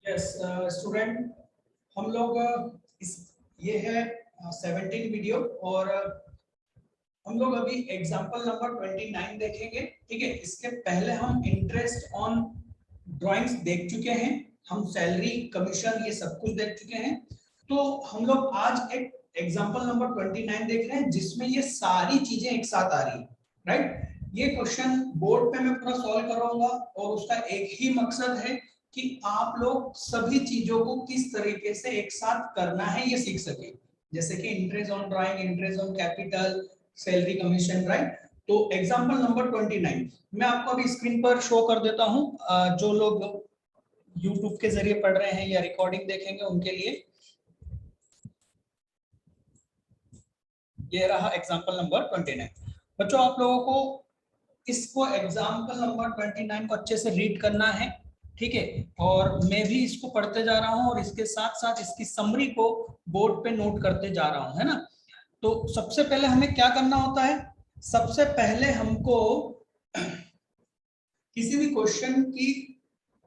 Yes student, हम लोग इस ये है 17 वीडियो और हम लोग अभी एग्जांपल नंबर 29 देखेंगे। ठीक है, इसके पहले हम इंटरेस्ट ऑन ड्राइंग्स देख चुके हैं, हम सैलरी कमीशन ये सब कुछ देख चुके हैं। तो हम लोग आज एक एग्जांपल नंबर 29 देख रहे हैं जिसमें ये सारी चीजें एक साथ आ रही है। राइट, ये क्वेश्चन बोर्ड पे मैं पूरा सॉल्व कराऊंगा और उसका एक ही मकसद है कि आप लोग सभी चीजों को किस तरीके से एक साथ करना है ये सीख सके, जैसे कि interest on drawing, interest on capital, salary commission. Right, तो एग्जांपल नंबर 29 मैं आपको अभी स्क्रीन पर शो कर देता हूं। जो लोग YouTube के जरिए पढ़ रहे हैं या रिकॉर्डिंग देखेंगे उनके लिए ये रहा एग्जांपल नंबर 29। बच्चों, आप लोगों को इसको एग्जांपल नंबर 29 को अच्छे से रीड करना है। ठीक है, और मैं भी इसको पढ़ते जा रहा हूं और इसके साथ साथ इसकी समरी को बोर्ड पे नोट करते जा रहा हूं, है ना। तो सबसे पहले हमें क्या करना होता है, सबसे पहले हमको किसी भी क्वेश्चन की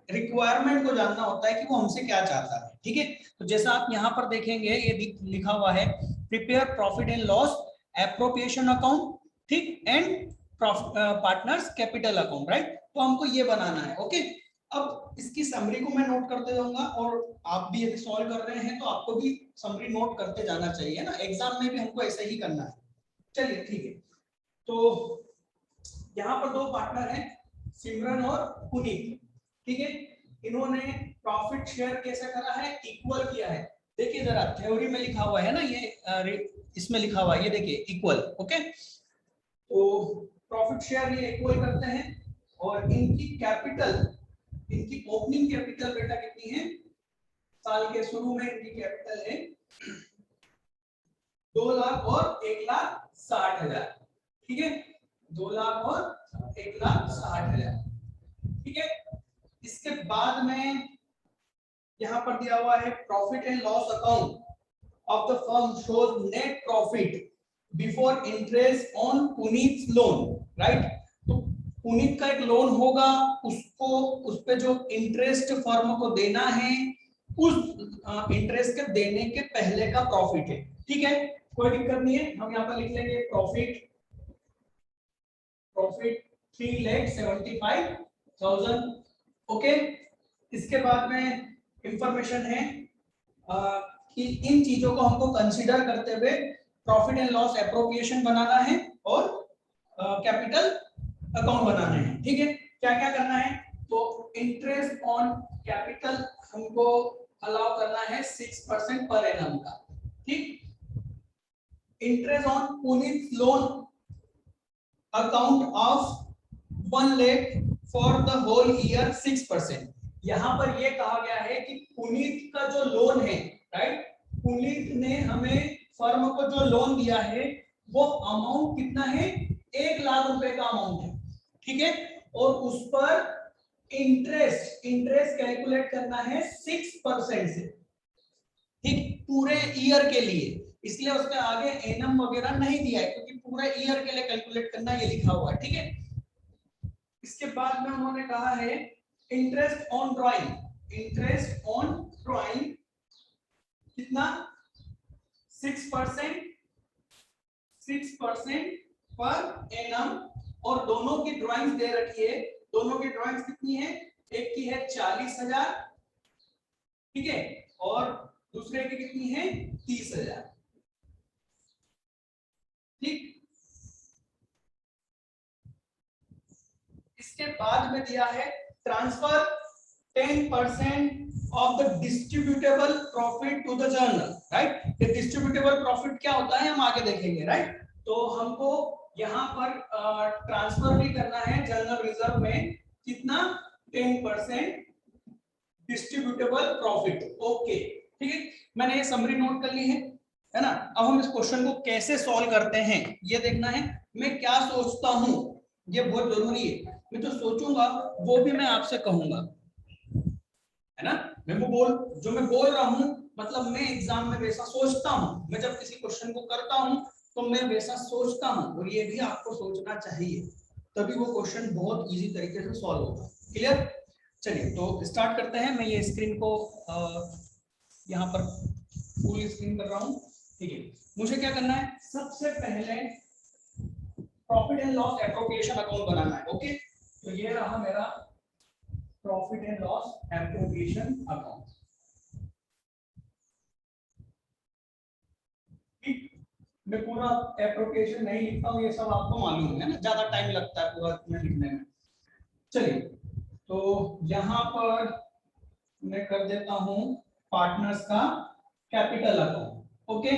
रिक्वायरमेंट को जानना होता है कि वो हमसे क्या चाहता है। ठीक है, तो जैसा आप यहाँ पर देखेंगे ये लिखा हुआ है prepare profit and loss appropriation account, ठीक, and partners capital account. Right, तो हमको ये बनाना है। ओके, अब इसकी समरी को मैं नोट करते जाऊंगा और आप भी यदि सॉल्व कर रहे हैं तो आपको भी समरी नोट करते जाना चाहिए ना, एग्जाम में भी हमको ऐसा ही करना है। चलिए ठीक है, तो यहाँ पर दो पार्टनर हैं, सिमरन और पुनीत। ठीक है, इन्होंने प्रॉफिट शेयर कैसे करा है, इक्वल किया है। देखिए जरा थ्योरी में लिखा हुआ है ना, ये इसमें लिखा हुआ है, ये देखिए इक्वल। ओके, तो प्रॉफिट शेयर ये इक्वल करते हैं और इनकी कैपिटल, इनकी ओपनिंग कैपिटल बेटा कितनी है, साल के शुरू में इनकी कैपिटल है 2 लाख और 1,60,000। ठीक है, 2 लाख और 1,60,000। ठीक है, इसके बाद में यहां पर दिया हुआ है profit and loss account of the firm shows net profit before interest on Puneet loan. Right, तो पुनीत का एक लोन होगा, उसको उस पे जो इंटरेस्ट फर्म को देना है उस इंटरेस्ट के देने के पहले का प्रॉफिट है। ठीक है, कोई दिक्कत नहीं है, हम यहाँ पर लिख लेंगे प्रॉफिट 3,75,000। ओके, इसके बाद में इंफॉर्मेशन है कि इन चीजों को हमको कंसीडर करते हुए प्रॉफिट एंड लॉस एप्रोप्रिएशन बनाना है और कैपिटल अकाउंट बनाना है। ठीक है, क्या क्या करना है, तो इंटरेस्ट ऑन कैपिटल हमको अलाउ करना है 6% पर एनम का। ठीक, interest on Puneet loan account of 1 lakh for the whole year 6%। यहां पर ये कहा गया है कि पुनीत का जो लोन है, राइट, पुनीत ने हमें फर्म को जो लोन दिया है वो अमाउंट कितना है, 1 लाख रुपए का अमाउंट है। ठीक है, और उस पर इंटरेस्ट कैलकुलेट करना है 6% से। ठीक, पूरे ईयर के लिए, इसलिए उसके आगे एनम वगैरह नहीं दिया है क्योंकि पूरे ईयर के लिए कैलकुलेट करना ये लिखा हुआ है। ठीक है, इसके बाद में उन्होंने कहा है interest on drawing, interest on drawing कितना, 6% पर एनम, और दोनों की ड्राइंग्स दे रखी है। दोनों की ड्राइंग्स कितनी है, एक की है 40,000, ठीक है, और दूसरे की कितनी है 30,000। ठीक, इसके बाद में दिया है transfer 10% of the distributable profit to the general. Right, ये डिस्ट्रीब्यूटेबल प्रॉफिट क्या होता है हम आगे देखेंगे। राइट, तो हमको यहां पर ट्रांसफर भी करना है जर्नल रिजर्व में, कितना, 10% डिस्ट्रीब्यूटेबल प्रॉफिट। ओके, ठीक है, मैंने ये समरी नोट कर ली है ना। अब हम इस क्वेश्चन को कैसे सॉल्व करते हैं ये देखना है। मैं क्या सोचता हूं ये बहुत जरूरी है, मैं जो सोचूंगा वो भी मैं आपसे कहूंगा, है ना। मैं जो मैं बोल रहा हूं मतलब मैं एग्जाम में वैसा सोचता हूं, मैं जब किसी क्वेश्चन को करता हूं तो मैं वैसा सोचता हूं, और ये भी आपको सोचना चाहिए, तभी वो क्वेश्चन बहुत इजी तरीके से सॉल्व होगा। क्लियर, चलिए तो स्टार्ट करते हैं। मैं ये स्क्रीन को यहाँ पर फुल स्क्रीन कर रहा हूँ। ठीक है, मुझे क्या करना है, सबसे पहले profit and loss appropriation account बनाना है। ओके, तो ये रहा मेरा profit and loss appropriation account. मैं पूरा एप्रोप्रिएशन नहीं लिखता हूँ, ये सब आपको मालूम है ना, ज्यादा टाइम लगता है पूरा इसमें लिखने में। चलिए तो यहाँ पर मैं कर देता हूँ पार्टनर्स का capital account. Okay,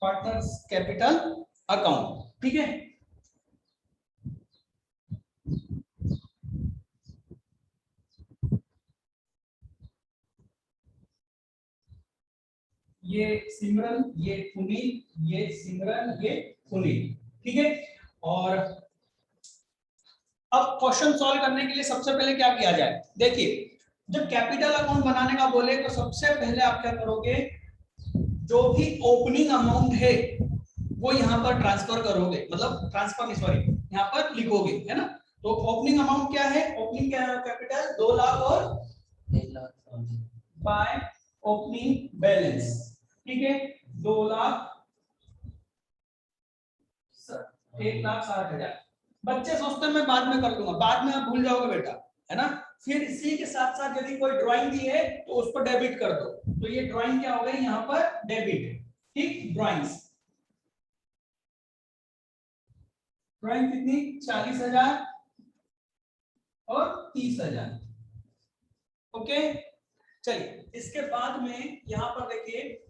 partners capital account. ठीक है, ये सिमरन, ये पुनीत, ये सिमरन, ये पुनीत। ठीक है, और अब क्वेश्चन सॉल्व करने के लिए सबसे पहले क्या किया जाए, देखिए जब कैपिटल अकाउंट बनाने का बोले तो सबसे पहले आप क्या करोगे, जो भी ओपनिंग अमाउंट है वो यहाँ पर ट्रांसफर करोगे, मतलब ट्रांसफर नहीं सॉरी, यहाँ पर लिखोगे, है ना। तो ओपनिंग अमाउंट क्या है, ओपनिंग क्या है, कैपिटल 2 लाख और 1 लाख बाय ओपनिंग बैलेंस। ठीक है, 2 लाख 1,60,000। बच्चे सोचते हैं मैं बाद में कर दूंगा, बाद में आप भूल जाओगे बेटा, है ना। फिर इसी के साथ साथ यदि कोई ड्राइंग दी है तो उस पर डेबिट कर दो, तो ये ड्राइंग क्या हो गई, यहाँ पर डेबिट। ठीक, ड्राइंग्स, ड्राइंग कितनी, 40,000 और 30,000। ओके, चलिए इसके बाद में यहाँ पर देखिए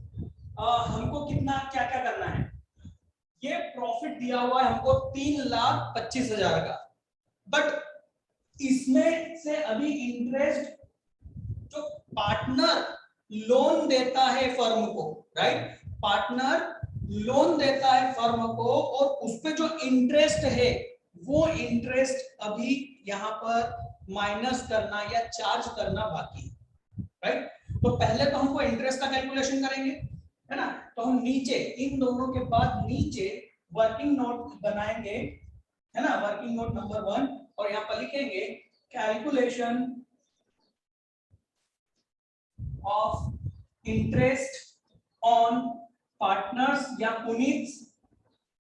हमको कितना क्या क्या करना है। ये प्रॉफिट दिया हुआ है हमको 3,25,000 का, बट इसमें से अभी इंटरेस्ट जो पार्टनर लोन देता है फर्म को, राइट, पार्टनर लोन देता है फर्म को, और उस पे जो इंटरेस्ट है वो इंटरेस्ट अभी यहाँ पर माइनस करना या चार्ज करना बाकी है, राइट। तो पहले तो हमको इंटरेस्ट का कैलकुलेशन करेंगे, है ना। तो हम नीचे इन दोनों के बाद नीचे वर्किंग नोट बनाएंगे, है ना, वर्किंग नोट नंबर 1, और यहाँ पर लिखेंगे calculation of interest on partners या पुनीत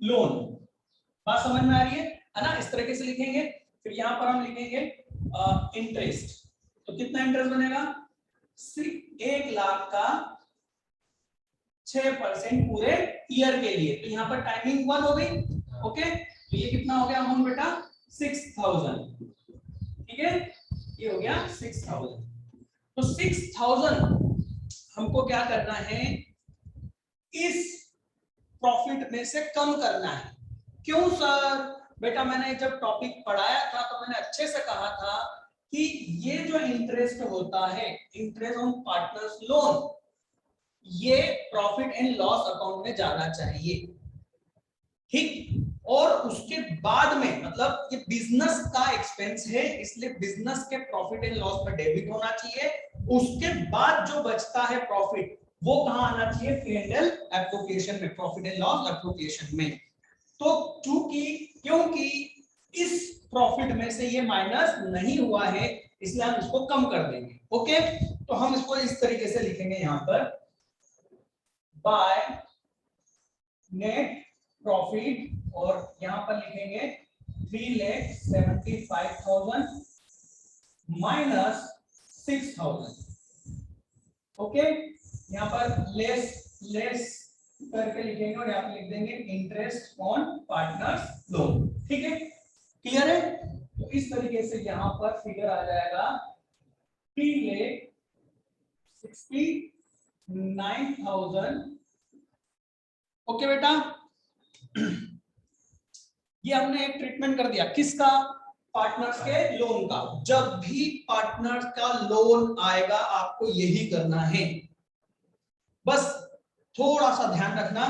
लोन। बात समझ में आ रही है ना, इस तरीके से लिखेंगे। फिर यहाँ पर हम लिखेंगे इंटरेस्ट, तो कितना इंटरेस्ट बनेगा, सिर्फ 1 लाख का 6% पूरे ईयर के लिए, तो यहाँ पर टाइमिंग 1 हो गई। ओके, तो ये कितना हो गया अमाउंट बेटा, 6,000। ठीक है, ये हो गया 6,000। तो 6,000 हमको क्या करना है, इस प्रॉफिट में से कम करना है। क्यों सर, बेटा मैंने जब टॉपिक पढ़ाया था तो मैंने अच्छे से कहा था कि ये जो इंटरेस्ट होता है, इंटरेस्ट ऑन पार्टनर्स लोन, ये प्रॉफिट एंड लॉस अकाउंट में जाना चाहिए। ठीक, और उसके बाद में, मतलब ये बिजनेस का एक्सपेंस है, इसलिए बिजनेस के प्रॉफिट एंड लॉस में डेबिट होना चाहिए। उसके बाद जो बचता है प्रॉफिट, वो कहां आना चाहिए, P&L एप्रोप्रिएशन में, प्रॉफिट एंड लॉस एप्रोप्रिएशन में। तो क्योंकि इस प्रॉफिट में से ये माइनस नहीं हुआ है, इसलिए हम इसको कम कर देंगे। ओके, तो हम इसको इस तरीके से लिखेंगे यहाँ पर, बाय नेट प्रॉफिट, और यहां पर लिखेंगे 3,75,000 माइनस 6,000। ओके, यहां पर लेस करके लिखेंगे और यहां पर लिख देंगे इंटरेस्ट ऑन पार्टनर्स लोन। ठीक है, क्लियर है। तो इस तरीके से यहां पर फिगर आ जाएगा 3,69,000। ओके बेटा, ये हमने एक ट्रीटमेंट कर दिया, किसका, पार्टनर्स के लोन का। जब भी पार्टनर का लोन आएगा आपको यही करना है। बस थोड़ा सा ध्यान रखना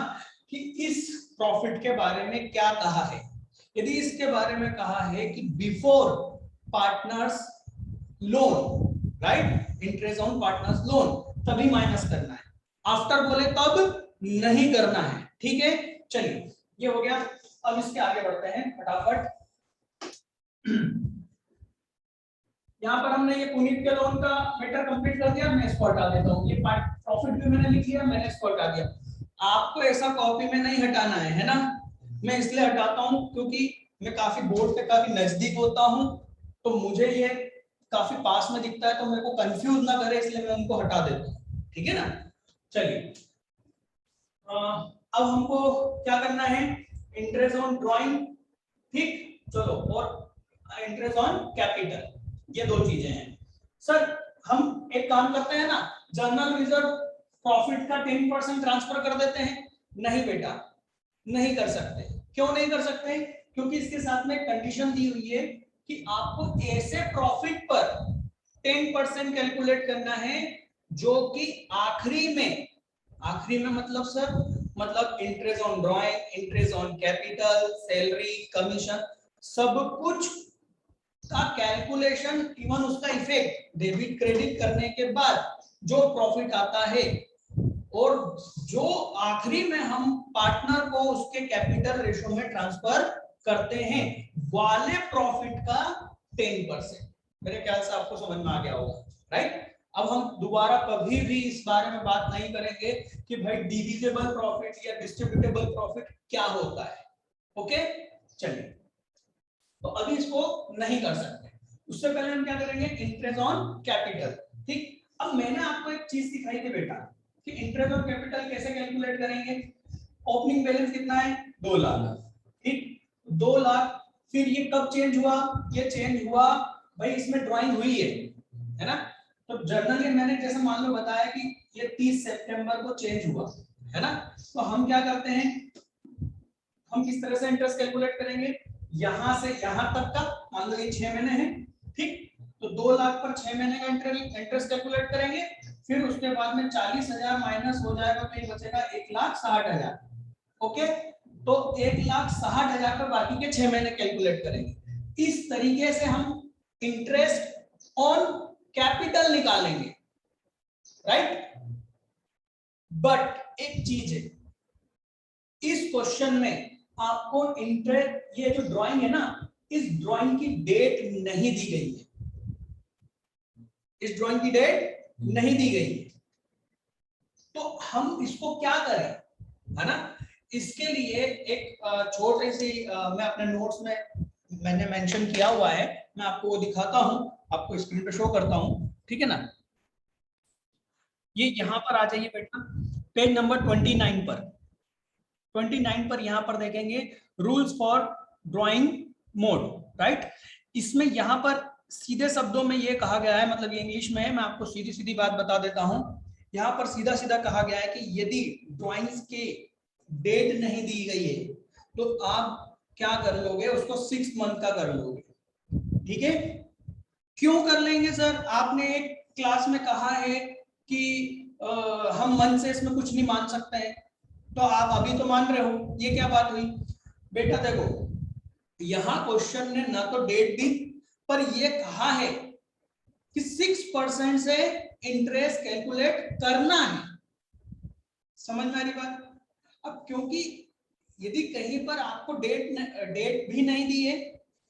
कि इस प्रॉफिट के बारे में क्या कहा है। यदि इसके बारे में कहा है कि before partners loan, right, interest on partners loan, तभी माइनस करना है। आफ्टर बोले तब नहीं करना है। ठीक है, चलिए ये हो गया। अब इसके आगे बढ़ते हैं फटाफट। यहाँ पर हमने ये पुनीत के लोन का मैटर कंप्लीट कर दिया, मैं इसको हटा देता हूँ। ये प्रॉफिट भी मैंने लिख लिया, मैंने इसको हटा दिया। आपको ऐसा कॉपी में नहीं हटाना है ना, मैं इसलिए हटाता हूँ क्योंकि मैं काफी बोर्ड पे काफी नजदीक होता हूँ, तो मुझे ये काफी पास में दिखता है, तो मेरे को कंफ्यूज ना करे, इसलिए मैं उनको हटा देता हूँ। ठीक है ना। चलिए अब हमको क्या करना है, इंटरेस्ट ऑन ड्राइंग, ठीक, चलो, और इंटरेस्ट ऑन कैपिटल, ये दो चीजें हैं। सर हम एक काम करते हैं ना, जनरल रिजर्व प्रॉफिट का 10% ट्रांसफर कर देते हैं। नहीं बेटा, नहीं कर सकते। क्यों नहीं कर सकते? क्योंकि इसके साथ में कंडीशन दी हुई है कि आपको ऐसे प्रॉफिट पर 10% कैलकुलेट करना है जो कि आखिरी में मतलब सर, मतलब interest on drawing, interest on capital, salary, commission, सब कुछ का कैलकुलेशन, इवन उसका इफेक्ट डेबिट क्रेडिट करने के बाद जो प्रॉफिट आता है, और जो आखिरी में हम पार्टनर को उसके कैपिटल रेशो में ट्रांसफर करते हैं, वाले प्रॉफिट का 10%। मेरे ख्याल से आपको समझ में आ गया होगा, राइट। अब हम दोबारा कभी भी इस बारे में बात नहीं करेंगे कि भाई डिविजिबल प्रॉफिट या डिस्ट्रीब्यूटेबल प्रॉफिट क्या होता है। ओके, चलिए, तो अभी इसको नहीं कर सकते। उससे पहले हम क्या करेंगे, इंटरेस्ट ऑन कैपिटल, ठीक। अब मैंने आपको एक चीज सिखाई थी बेटा कि इंटरेस्ट ऑन कैपिटल कैसे कैलकुलेट करेंगे। ओपनिंग बैलेंस कितना है, 2 लाख, ठीक, 2 लाख। फिर ये कब चेंज हुआ, ये चेंज हुआ भाई इसमें ड्राइंग हुई है ना। तो जर्नली मैंने जैसे मान लो बताया कि ये 30 सितंबर को चेंज हुआ है ना। तो हम क्या करते हैं, हम किस तरह से इंटरेस्ट कैलकुलेट करेंगे, यहां से यहां तक का, मान लो ये 6 महीने हैं, ठीक, तो 2 लाख पर 6 महीने का इंटरेस्ट कैलकुलेट करेंगे। फिर उसके बाद में 40,000 माइनस हो जाएगा तो ये बचेगा 1,60,000। ओके, तो 1,60,000 पर बाकी के 6 महीने कैलकुलेट करेंगे। इस तरीके से हम इंटरेस्ट ऑन कैपिटल निकालेंगे, राइट। बट एक चीज है, इस क्वेश्चन में आपको इंटरेस्ट, ये जो ड्राइंग है ना, इस ड्राइंग की डेट नहीं दी गई है, इस ड्राइंग की डेट नहीं दी गई है। तो हम इसको क्या करें, है ना। इसके लिए एक छोटी सी मैं अपने नोट्स में मैंने मेंशन किया हुआ है, मैं आपको वो दिखाता हूं, आपको स्क्रीन पे शो करता हूं, ठीक है ना। ये यहां पर आ जाइए बेटा, पेज नंबर 29 पर। 29 पर यहां पर देखेंगे rules for drawing mode, right. इसमें यहां पर सीधे शब्दों में ये कहा गया है, मतलब ये इंग्लिश में है, मैं आपको सीधी सीधी बात बता देता हूं। यहां पर सीधा सीधा कहा गया है कि यदि ड्राइंग्स के डेट नहीं दी गई है तो आप क्या कर लोगे, उसको 6 मंथ का कर लोगे, ठीक है। क्यों कर लेंगे सर, आपने एक क्लास में कहा है कि हम मन से इसमें कुछ नहीं मान सकते हैं, तो आप अभी तो मान रहे हो, ये क्या बात हुई बेटा। देखो यहां क्वेश्चन ने ना तो डेट दी, पर ये कहा है कि 6% से इंटरेस्ट कैलकुलेट करना है। समझ में आ रही बात। अब क्योंकि यदि कहीं पर आपको डेट भी नहीं दी है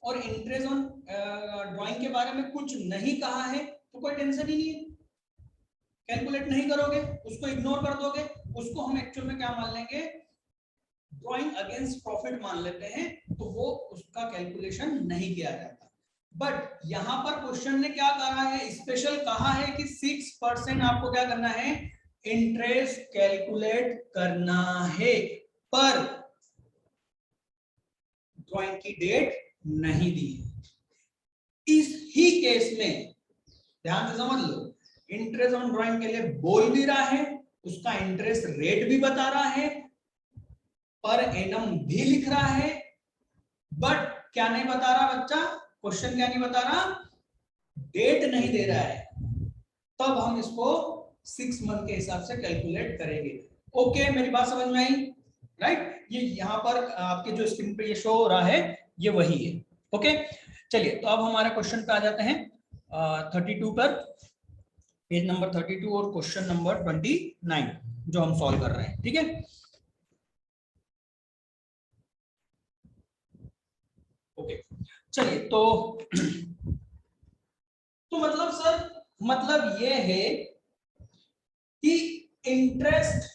और इंटरेस्ट ऑन ड्राइंग के बारे में कुछ नहीं कहा है, तो कोई टेंशन ही नहीं है, कैलकुलेट नहीं करोगे, उसको इग्नोर कर दोगे, उसको हम एक्चुअल में क्या मान लेंगे, ड्राइंग अगेंस्ट प्रॉफिट मान लेते हैं, तो वो उसका कैलकुलेशन नहीं किया जाता। बट यहां पर क्वेश्चन ने क्या कहा है, स्पेशल कहा है कि 6% आपको क्या करना है, इंटरेस्ट कैलकुलेट करना है, पर ड्राइंग की डेट नहीं दी है। इस ही केस में ध्यान से समझ लो, इंटरेस्ट ऑन ड्राइंग के लिए बोल भी रहा है, उसका इंटरेस्ट रेट भी बता रहा है, पर एनम भी लिख रहा है, बट क्या नहीं बता रहा बच्चा, क्वेश्चन क्या नहीं बता रहा, डेट नहीं दे रहा है। तब हम इसको 6 मंथ के हिसाब से कैलकुलेट करेंगे। ओके, मेरी बात समझ में आई, राइट। ये यहाँ पर आपके जो स्क्रीन पे ये शो हो रहा है ये वही है। ओके, चलिए, तो अब हमारे क्वेश्चन पे आ जाते हैं 32 पर, पेज नंबर 32 और क्वेश्चन नंबर 29 जो हम सॉल्व कर रहे हैं, ठीक है। ओके चलिए तो मतलब सर मतलब ये है कि इंटरेस्ट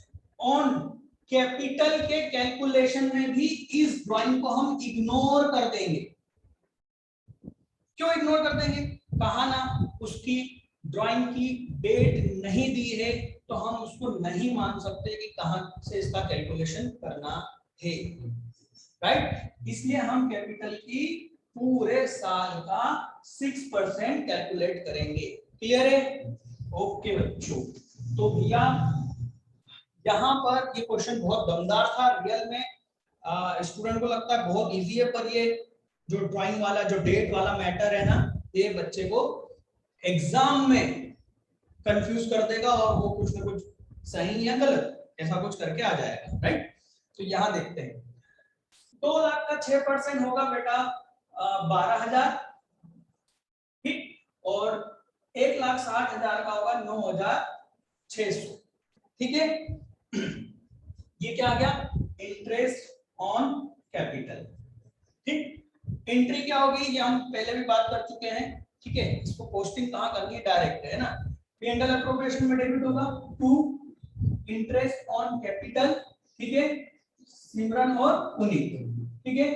ऑन कैपिटल के कैलकुलेशन में भी इस ड्राइंग को हम इग्नोर कर देंगे। क्यों इग्नोर कर देंगे? कहा ना उसकी ड्राइंग की डेट नहीं दी है तो हम उसको नहीं मान सकते कि कहां से इसका कैलकुलेशन करना है, राइट। इसलिए हम कैपिटल की पूरे साल का 6% कैलकुलेट करेंगे। क्लियर है? ओके बच्चों, तो भैया यहाँ पर ये क्वेश्चन बहुत दमदार था रियल में। स्टूडेंट को लगता है बहुत इजी है, पर ये जो ड्राइंग वाला जो डेट वाला मैटर है ना, ये बच्चे को एग्जाम में कंफ्यूज कर देगा और वो कुछ ना कुछ सही या गलत ऐसा कुछ करके आ जाएगा, राइट। तो यहाँ देखते हैं 2 लाख का 6% होगा बेटा 12,000, ठीक, और 1,60,000 का होगा 9,600, ठीक है। ये क्या आ गया? इंटरेस्ट ऑन कैपिटल, ठीक। एंट्री क्या होगी ये हम पहले भी बात कर चुके हैं, ठीक है। इसको पोस्टिंग कहाँ करनी है? डायरेक्ट है ना। P&L अप्रोप्रिएशन में डेबिट होगा टू इंटरेस्ट ऑन कैपिटल, ठीक है, सिमरन और पुनीत, ठीक है।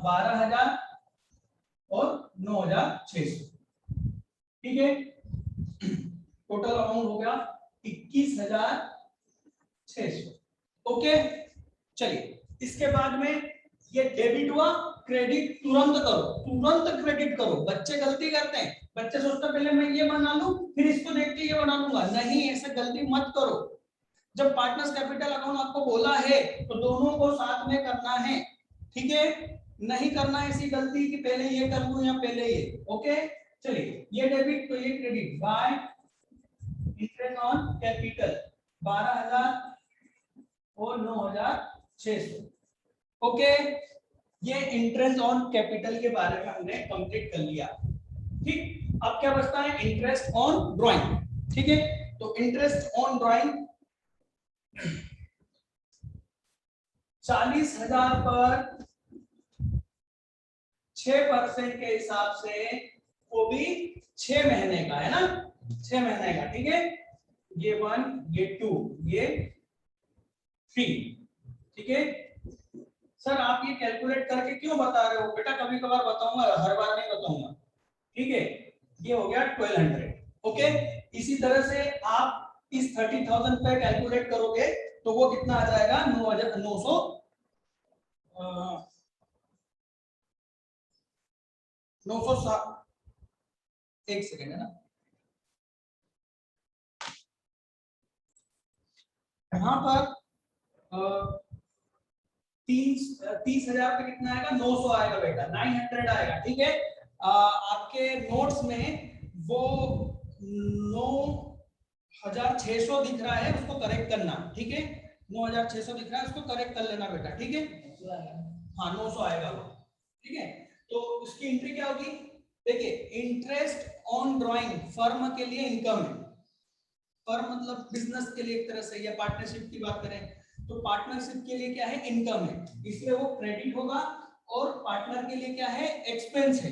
12,000 और 9,600, ठीक है। टोटल अमाउंट हो गया 21,600। ओके चलिए, इसके बाद में ये डेबिट हुआ, क्रेडिट तुरंत करो, तुरंत क्रेडिट करो। बच्चे गलती करते हैं, बच्चे सोचते पहले मैं ये बना लूं फिर इसको देख के ये बना लूंगा। नहीं, ऐसे गलती मत करो। जब पार्टनर्स कैपिटल अकाउंट आपको बोला है तो दोनों को साथ में करना है, ठीक है। नहीं करना ऐसी गलती कि पहले ये कर लूं या पहले ये। ओके चलिए, ये डेबिट तो ये credit by interest on capital 12,000 और 9,600। ओके, ये इंटरेस्ट ऑन कैपिटल के बारे में हमने कंप्लीट कर लिया, ठीक। अब क्या बचता है? इंटरेस्ट ऑन ड्राइंग, ठीक है। तो इंटरेस्ट ऑन ड्राइंग 40,000 पर 6% के हिसाब से, वो भी 6 महीने का है ना, 6 महीने का, ठीक है। ये 1, ये 2, ये 3, ठीक है। सर आप ये कैलकुलेट करके क्यों बता रहे हो? बेटा कभी कभार बताऊंगा, हर बार नहीं बताऊंगा, ठीक है। ये हो गया 1200। ओके, इसी तरह से आप इस 30,000 पे कैलकुलेट करोगे तो वो कितना आ जाएगा? 9,900 907। एक सेकेंड है ना, यहाँ पर 30,000 पे कितना आएगा? 900 आएगा बेटा, 900 आएगा, ठीक है। आपके नोट्स में वो 9,600 दिख रहा है, उसको करेक्ट करना, ठीक है। 9,600 दिख रहा है, उसको करेक्ट कर लेना बेटा, ठीक है। हाँ 900 आएगा वो, ठीक है। तो उसकी एंट्री क्या होगी? देखिए, इंटरेस्ट ऑन ड्राइंग फर्म के लिए इनकम है। फर्म मतलब बिजनेस के लिए एक तरह से, या पार्टनरशिप की बात करें तो पार्टनरशिप के लिए क्या है? इनकम है, इसलिए वो क्रेडिट होगा। और पार्टनर के लिए क्या है? एक्सपेंस है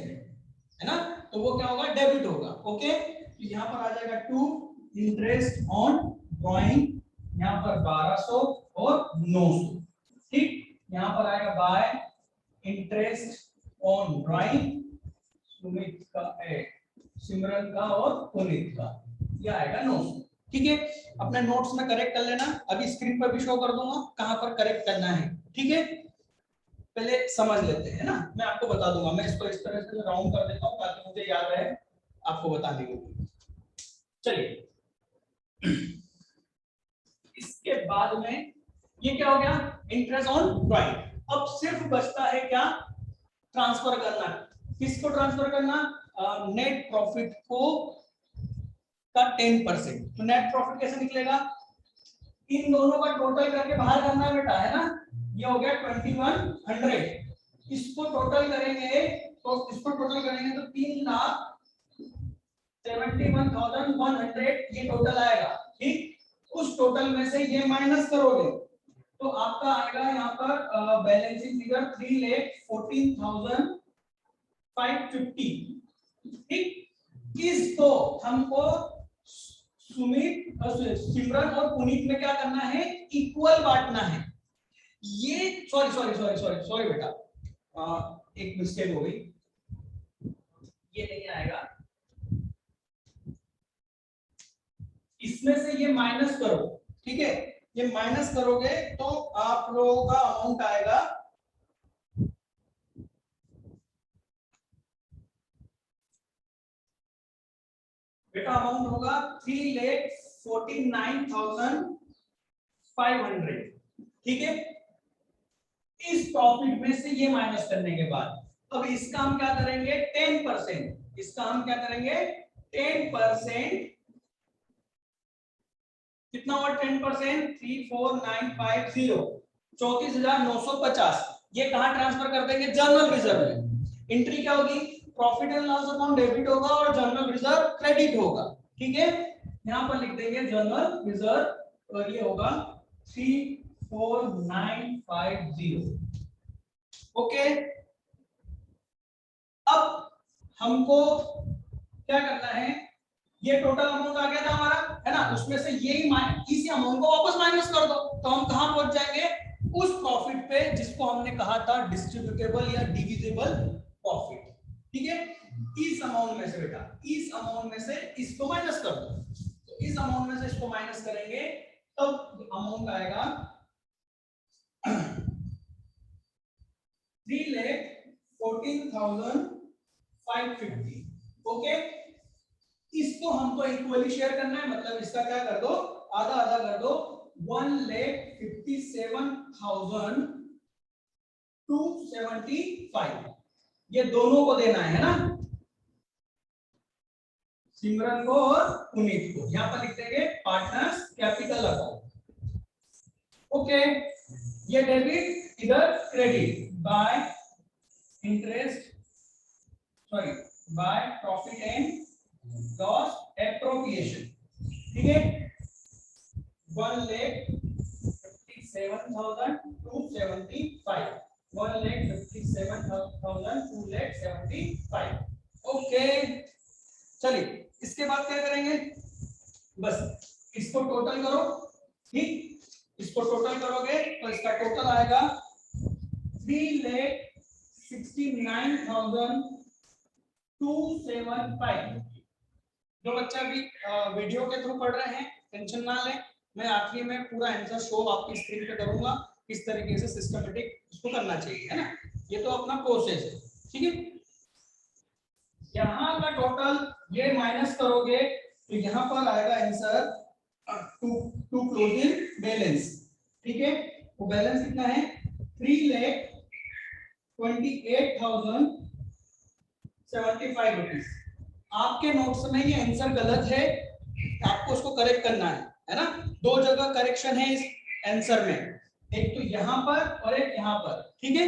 ना, तो वो क्या होगा? डेबिट होगा। ओके, तो यहाँ पर आ जाएगा टू इंटरेस्ट ऑन ड्राइंग, यहाँ पर 1,200 और 900, ठीक। यहाँ पर आएगा bye interest on drawing Sumit का, सिमरन का और पुनीत का, ये आएगा 900, ठीक है। अपने नोट्स में करेक्ट कर लेना, अभी स्क्रीन पर भी शो कर दूंगा कहां पर करेक्ट करना है, ठीक है। पहले समझ लेते हैं ना, मैं आपको बता दूंगा। मैं इसको इस तरह से राउंड कर देता हूं ताकि मुझे याद रहे आपको बताने के लिए। चलिए, इसके बाद में ये क्या हो गया? Interest on drawing. अब सिर्फ बचता है क्या? ट्रांसफर करना। किसको ट्रांसफर करना? नेट प्रॉफिट को का 10%। तो नेट प्रॉफिट कैसे निकलेगा? इन दोनों का टोटल करके बाहर करना है बेटा, है ना। ये हो गया 2100। इसको टोटल करेंगे तो 3,71,100 ये टोटल आएगा, ठीक। उस टोटल में से ये माइनस करोगे तो आपका आएगा यहाँ पर बैलेंसिंग फिगर 3,14,550। ठीक, इसको हमको सुमित सिमरन और पुनीत में क्या करना है, इक्वल बांटना है। ये सॉरी बेटा, एक मिस्टेक हो गई, ये नहीं आएगा, इसमें से ये माइनस करो। ठीक है, ये माइनस करोगे तो आप लोगों का अमाउंट आएगा बेटा, अमाउंट होगा 3,49,500। ठीक है, इस प्रॉफिट में से ये माइनस करने के बाद अब इसका हम क्या करेंगे, 10%। इसका हम क्या करेंगे, 10%। कितना हुआ 10%, 34950, 34,950। ये कहां ट्रांसफर कर देंगे, जर्नल रिजर्व में। एंट्री क्या होगी, profit and loss account debit होगा और जर्नल रिजर्व क्रेडिट होगा। ठीक है, यहां पर लिख देंगे जर्नल रिजर्व, और ये होगा 34950। ओके, अब हमको क्या करना है, ये टोटल अमाउंट आ गया था हमारा, है ना, उसमें से यही इसी अमाउंट को वापस माइनस कर दो, तो हम कहां पहुंच जाएंगे, उस प्रॉफिट पे जिसको हमने कहा था डिस्ट्रीब्यूटेबल या डिविजिबल प्रॉफिट। ठीक है, इस अमाउंट में से बेटा, इस अमाउंट में से इसको माइनस कर दो, तो इस अमाउंट में से इसको माइनस करेंगे तब अमाउंट आएगा 3,14,550। ओके, इसको हमको इक्वली शेयर करना है, मतलब इसका क्या कर दो, आधा आधा कर दो, 1,57,275, ये दोनों को देना है ना, सिमरन को और पुनीत को। यहां पर लिख देंगे पार्टनर्स कैपिटल अकाउंट। ओके, ये डेबिट, इधर credit, bye interest, sorry by profit and loss appropriation. ठीक है, 1,57,275, 1,57,275। ओके, चलिए इसके बाद क्या करेंगे, बस इसको टोटल करो। ठीक, इसको टोटल करोगे तो इसका टोटल आएगा 3,69,275। जो बच्चा भी वीडियो के थ्रू पढ़ रहे हैं टेंशन ना लें, मैं आखिरी में पूरा आंसर शो आपकी स्क्रीन पे करूंगा, किस तरीके से सिस्टमेटिक इसको करना चाहिए, है ना, ये तो अपना प्रोसेस है। ठीक है, यहाँ का टोटल ये माइनस करोगे तो यहाँ पर आएगा आंसर टू क्लोजिंग बैलेंस। ठीक है, वो बैलेंस कितना है, 3,28,075 रुपीज। आपके नोट्स में ये आंसर गलत है, आपको उसको करेक्ट करना है ना, दो जगह करेक्शन है इस आंसर में, एक तो यहाँ पर और एक यहाँ पर। ठीक है,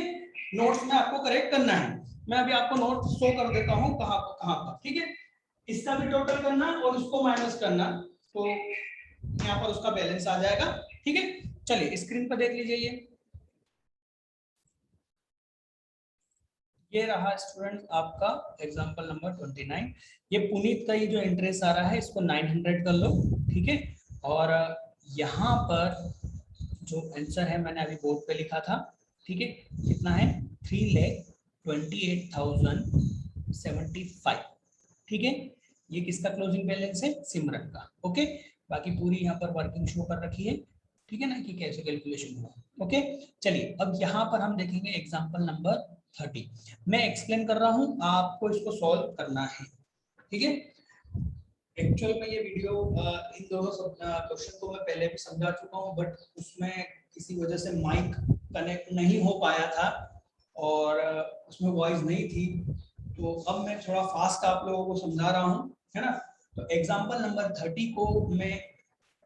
नोट्स में आपको करेक्ट करना है, मैं अभी आपको नोट शो कर देता हूँ कहाँ पर। ठीक है, इसका भी टोटल करना और उसको माइनस करना, तो यहाँ पर उसका बैलेंस आ जाएगा। ठीक है, चलिए स्क्रीन पर देख लीजिए, ये रहा स्टूडेंट आपका एग्जांपल नंबर 29। ये पुनीत का ये जो इंटरेस्ट आ रहा है इसको 900 कर लो। ठीक है, और यहाँ पर जो आंसर है मैंने अभी बोर्ड पे लिखा था। ठीक है, कितना है, 3,28,075। ठीक है, ये किसका क्लोजिंग बैलेंस है, सिमरन का। ओके, बाकी पूरी यहाँ पर वर्किंग शो कर रखी है। ठीक है ना, कि कैसे कैलकुलेशन हुआ। ओके, चलिए अब यहाँ पर हम देखेंगे एग्जांपल नंबर 30। मैं एक्सप्लेन कर रहा हूँ, आपको इसको सॉल्व करना है। ठीक है, एक्चुअल में ये वीडियो इन दोनों क्वेश्चन को मैं पहले भी समझा चुका हूँ, बट उसमें किसी वजह से माइक कनेक्ट नहीं हो पाया था और उसमें वॉइस नहीं थी, तो अब मैं थोड़ा फास्ट आप लोगों को समझा रहा हूँ, है ना। तो एग्जांपल नंबर 30 को मैं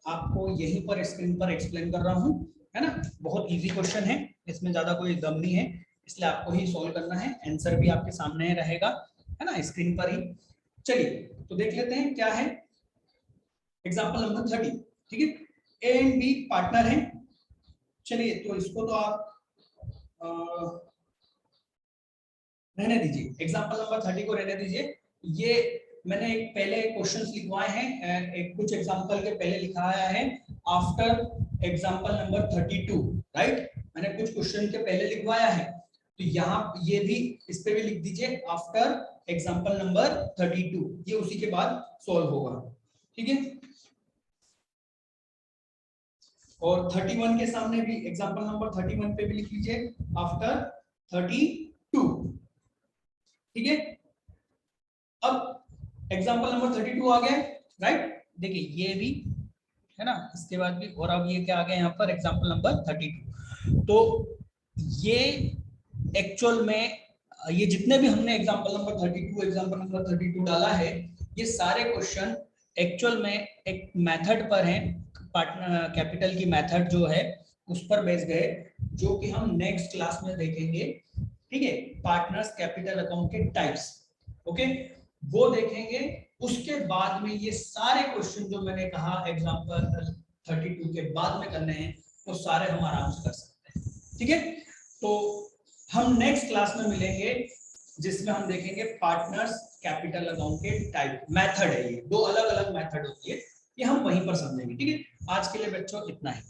आपको यहीं पर स्क्रीन पर एक्सप्लेन कर रहा हूँ, है ना। बहुत इजी क्वेश्चन है, इसमें ज्यादा कोई दम नहीं है, इसलिए आपको ही सॉल्व करना है। आंसर भी आपके सामने रहेगा, है ना, स्क्रीन पर ही। चलिए तो देख लेते हैं क्या है एग्जांपल नंबर 30। ठीक है, ए एंड बी पार्टनर हैं, चलिए तो इसको तो आप रहने दीजिए, एग्जांपल नंबर 30 को रहने दीजिए। ये मैंने एक पहले क्वेश्चंस लिखवाए हैं, एक कुछ एग्जांपल के पहले लिखाया है आफ्टर एग्जांपल नंबर 32, राइट। मैंने कुछ क्वेश्चन के पहले लिखवाया है, तो यहाँ ये भी इस पे भी लिख दीजिए आफ्टर एग्जांपल नंबर 32, ये उसी के बाद सॉल्व होगा, ठीक है। और 31 के सामने भी एग्जांपल नंबर 31 पे भी लिख लीजिए आफ्टर 32, ठीक है। अब एग्जांपल नंबर 32 आ गया, राइट। देखिए ये भी है ना, इसके बाद भी, और अब ये क्या आ गया यहाँ पर एग्जांपल नंबर 32। तो ये एक्चुअल में ये जितने भी हमने एग्जांपल नंबर 32, एग्जांपल नंबर 32 डाला है, ये सारे क्वेश्चन एक्चुअल में एक मेथड पर हैं, पार्टनर कैपिटल की मेथड जो है उस पर बेस्ड है, जो कि हम नेक्स्ट क्लास में देखेंगे, ठीक है। पार्टनर्स कैपिटल अकाउंट के टाइप्स, ओके, वो देखेंगे। उसके बाद में ये सारे क्वेश्चन जो मैंने कहा एग्जांपल 32 के बाद में करने हैं, वो सारे हम आराम से कर सकते हैं, ठीक है। तो हम नेक्स्ट क्लास में मिलेंगे, जिसमें हम देखेंगे पार्टनर्स कैपिटल अकाउंट के टाइप, मेथड है, ये दो अलग अलग मेथड होती है, ये हम वहीं पर समझेंगे, ठीक है। आज के लिए बच्चों इतना ही।